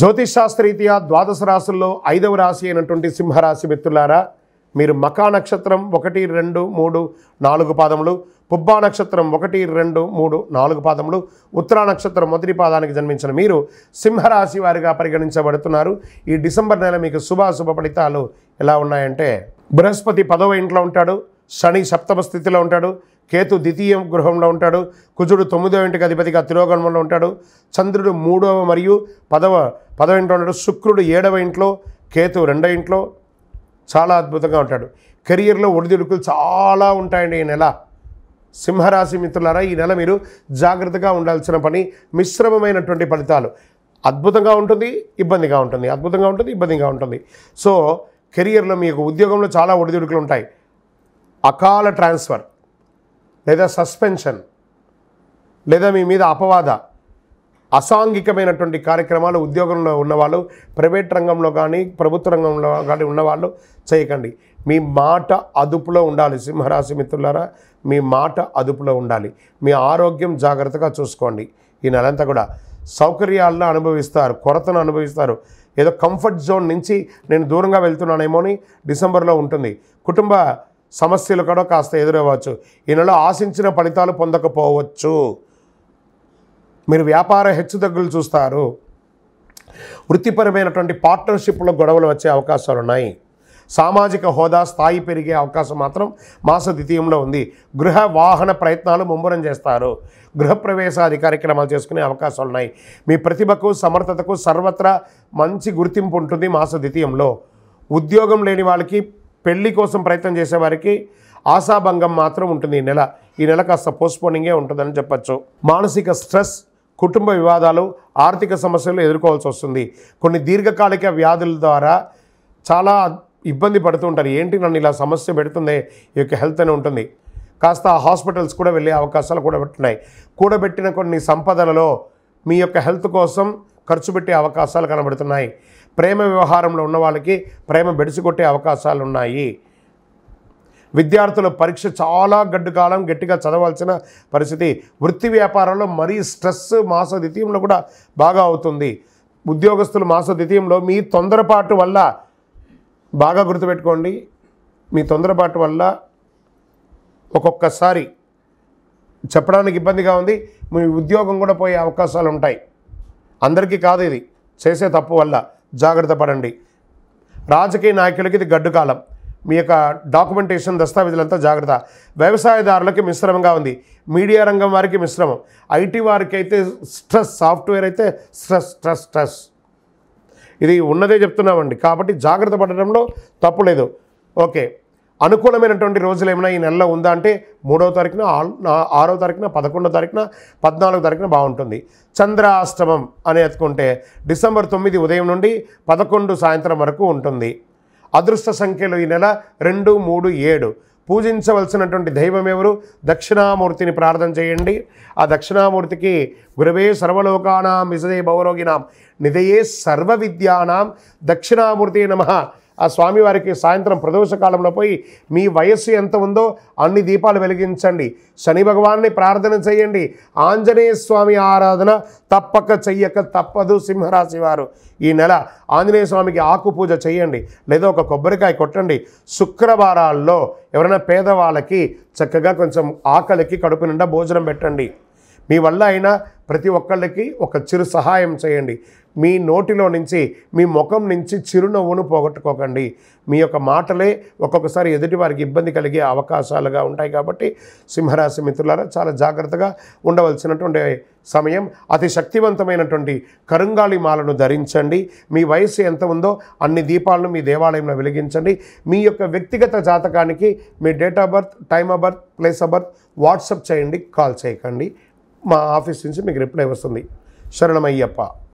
జ్యోతిషాస్త్రరీత్యా ద్వాదశ రాశుల్లో 5వ రాశి అయినటువంటి సింహరాశి మిత్రులారా, మీరు మకా నక్షత్రం 1, 2, 3, 4 పాదములు, పుబ్బా నక్షత్రం 1, 2, 3, 4 పాదములు, ఉత్తరా నక్షత్రం మొదటి పాదానికి జన్మించిన మీరు సింహరాశి వారిగా పరిగణించబడుతున్నారు. ఈ డిసెంబర్ నెల మీకు శుభాశుభ ఫలితాలు ఎలా ఉన్నాయంటే, బృహస్పతి 10వ ఇంట్లో ఉంటాడు, శని 7వ స్థితిలో ఉంటాడు, కేతు ద్వితీయ గృహంలో ఉంటాడు, కుజుడు 9వ ఇంటికి అధిపతిగా తిరోగమనంలో ఉంటాడు, చంద్రుడు 3వ మరియు 10వ ఇంట్లో ఉంటాడు, శుక్రుడు 7వ ఇంట్లో, కేతు 2వ ఇంట్లో. చాలా అద్భుతంగా ఉంటాడు. కెరియర్లో ఒడిదుడుకులు చాలా ఉంటాయండి ఈ నెల. సింహరాశి మిత్రులారా, ఈ నెల మీరు జాగ్రత్తగా ఉండాల్సిన పని. మిశ్రమమైనటువంటి ఫలితాలు. అద్భుతంగా ఉంటుంది, ఇబ్బందిగా ఉంటుంది, అద్భుతంగా ఉంటుంది, ఇబ్బందిగా ఉంటుంది. సో కెరియర్లో మీకు ఉద్యోగంలో చాలా ఒడిదుడుకులు ఉంటాయి. అకాల ట్రాన్స్ఫర్ లేదా సస్పెన్షన్ లేదా మీ మీద అపవాద అసాంఘికమైనటువంటి కార్యక్రమాలు ఉద్యోగంలో ఉన్నవాళ్ళు, ప్రైవేట్ రంగంలో కానీ ప్రభుత్వ రంగంలో కానీ ఉన్నవాళ్ళు చేయకండి. మీ మాట అదుపులో ఉండాలి. సింహరాశి మిత్రులారా, మీ మాట అదుపులో ఉండాలి. మీ ఆరోగ్యం జాగ్రత్తగా చూసుకోండి. ఈ నెలంతా కూడా సౌకర్యాలను అనుభవిస్తారు, కొరతను అనుభవిస్తారు. ఏదో కంఫర్ట్ జోన్ నుంచి నేను దూరంగా వెళ్తున్నానేమో అని డిసెంబర్లో ఉంటుంది. కుటుంబ సమస్యలు కూడా కాస్త ఎదురవ్వచ్చు. ఈ నెలలో ఆశించిన ఫలితాలు పొందకపోవచ్చు. మీరు వ్యాపార హెచ్చుతగ్గులు చూస్తారు. వృత్తిపరమైనటువంటి పార్ట్నర్షిప్లో గొడవలు వచ్చే అవకాశాలు ఉన్నాయి. సామాజిక హోదా స్థాయి పెరిగే అవకాశం మాత్రం మాస ద్వితీయంలో ఉంది. గృహ వాహన ప్రయత్నాలు ముమ్మరం చేస్తారు. గృహప్రవేశాది కార్యక్రమాలు చేసుకునే అవకాశాలు ఉన్నాయి. మీ ప్రతిభకు సమర్థతకు సర్వత్రా మంచి గుర్తింపు ఉంటుంది మాస ద్వితీయంలో. ఉద్యోగం లేని వాళ్ళకి, పెళ్లి కోసం ప్రయత్నం చేసేవారికి ఆశాభంగం మాత్రం ఉంటుంది ఈ నెల కాస్త పోస్ట్పోనింగే ఉంటుందని చెప్పచ్చు. మానసిక స్ట్రెస్, కుటుంబ వివాదాలు, ఆర్థిక సమస్యలు ఎదుర్కోవాల్సి వస్తుంది. కొన్ని దీర్ఘకాలిక వ్యాధుల ద్వారా చాలా ఇబ్బంది పడుతూ ఉంటారు. ఏంటి నన్ను ఇలా సమస్య పెడుతుంది, ఈ యొక్క హెల్త్ అని ఉంటుంది. కాస్త హాస్పిటల్స్ కూడా వెళ్ళే అవకాశాలు కూడా పెట్టున్నాయి. కూడబెట్టిన కొన్ని సంపదలలో మీ యొక్క హెల్త్ కోసం ఖర్చు పెట్టే అవకాశాలు కనబడుతున్నాయి. ప్రేమ వ్యవహారంలో ఉన్న వాళ్ళకి ప్రేమ బెడిసికొట్టే అవకాశాలు ఉన్నాయి. విద్యార్థుల పరీక్ష చాలా గట్టిగా చదవాల్సిన పరిస్థితి. వృత్తి వ్యాపారంలో మరీ స్ట్రెస్ మాస ద్వితీయంలో కూడా బాగా అవుతుంది. ఉద్యోగస్తులు మాస ద్వితీయంలో మీ తొందరపాటు వల్ల, బాగా గుర్తుపెట్టుకోండి, మీ తొందరపాటు వల్ల ఒక్కొక్కసారి చెప్పడానికి ఇబ్బందిగా ఉంది, మీ ఉద్యోగం కూడా పోయే అవకాశాలు ఉంటాయి. అందరికీ కాదు, ఇది చేసే తప్పు వల్ల జాగ్రత్త పడండి. రాజకీయ నాయకులకి ఇది గడ్డు కాలం. మీ యొక్క డాక్యుమెంటేషన్ దస్తావేజులంతా జాగ్రత్త. వ్యవసాయదారులకి మిశ్రమంగా ఉంది. మీడియా రంగం వారికి మిశ్రమం. ఐటీ వారికి అయితే స్ట్రెస్, సాఫ్ట్వేర్ అయితే స్ట్రెస్. ఇది ఉన్నదే చెప్తున్నామండి. కాబట్టి జాగ్రత్త పడడంలో తప్పు లేదు. ఓకే, అనుకూలమైనటువంటి రోజులు ఏమైనా ఈ నెలలో ఉందా అంటే 3వ తారీఖున, 6వ తారీఖున, 11వ తారీఖున, 14వ తారీఖున బాగుంటుంది. చంద్రాష్టమం అని ఎత్తుకుంటే డిసెంబర్ 9 ఉదయం నుండి 11 సాయంత్రం వరకు ఉంటుంది. అదృష్ట సంఖ్యలు ఈ నెల 2, 3, 7. పూజించవలసినటువంటి దైవం ఎవరు? దక్షిణామూర్తిని ప్రార్థన చేయండి. ఆ దక్షిణామూర్తికి గురవే సర్వలోకానాం విజయే భవరోగినాం నిధయే సర్వ విద్యానాం దక్షిణామూర్తి నమః. ఆ స్వామివారికి సాయంత్రం ప్రదోష కాలంలో పోయి మీ వయస్సు ఎంత ఉందో అన్ని దీపాలు వెలిగించండి. శని భగవాన్ని ప్రార్థన చేయండి. ఆంజనేయ స్వామి ఆరాధన తప్పక చెయ్యక తప్పదు. సింహరాశి వారు ఈ నెల ఆంజనేయ స్వామికి ఆకు పూజ చేయండి, లేదా ఒక కొబ్బరికాయ కొట్టండి. శుక్రవారాల్లో ఎవరైనా పేదవాళ్ళకి చక్కగా కొంచెం ఆకలికి కడుపు నిండా భోజనం పెట్టండి. మీ వల్ల అయినా ప్రతి ఒక్కళ్ళకి ఒక చిరు సహాయం చేయండి. మీ నోటిలో నుంచి, మీ ముఖం నుంచి చిరునవ్వును పోగొట్టుకోకండి. మీ యొక్క మాటలే ఒక్కొక్కసారి ఎదుటి వారికి ఇబ్బంది కలిగే అవకాశాలుగా ఉంటాయి. కాబట్టి సింహరాశి మిత్రులారా, చాలా జాగ్రత్తగా ఉండవలసినటువంటి సమయం. అతి శక్తివంతమైనటువంటి కరుంగాళి మాలను ధరించండి. మీ వయస్సు ఎంత ఉందో అన్ని దీపాలను మీ దేవాలయంలో వెలిగించండి. మీ యొక్క వ్యక్తిగత జాతకానికి మీ date of birth, time of birth, place of birth WhatsApp చేయండి, కాల్ చేయకండి. మా ఆఫీస్ నుంచి మీకు రిప్లై వస్తుంది. శరణమయ్యప్ప.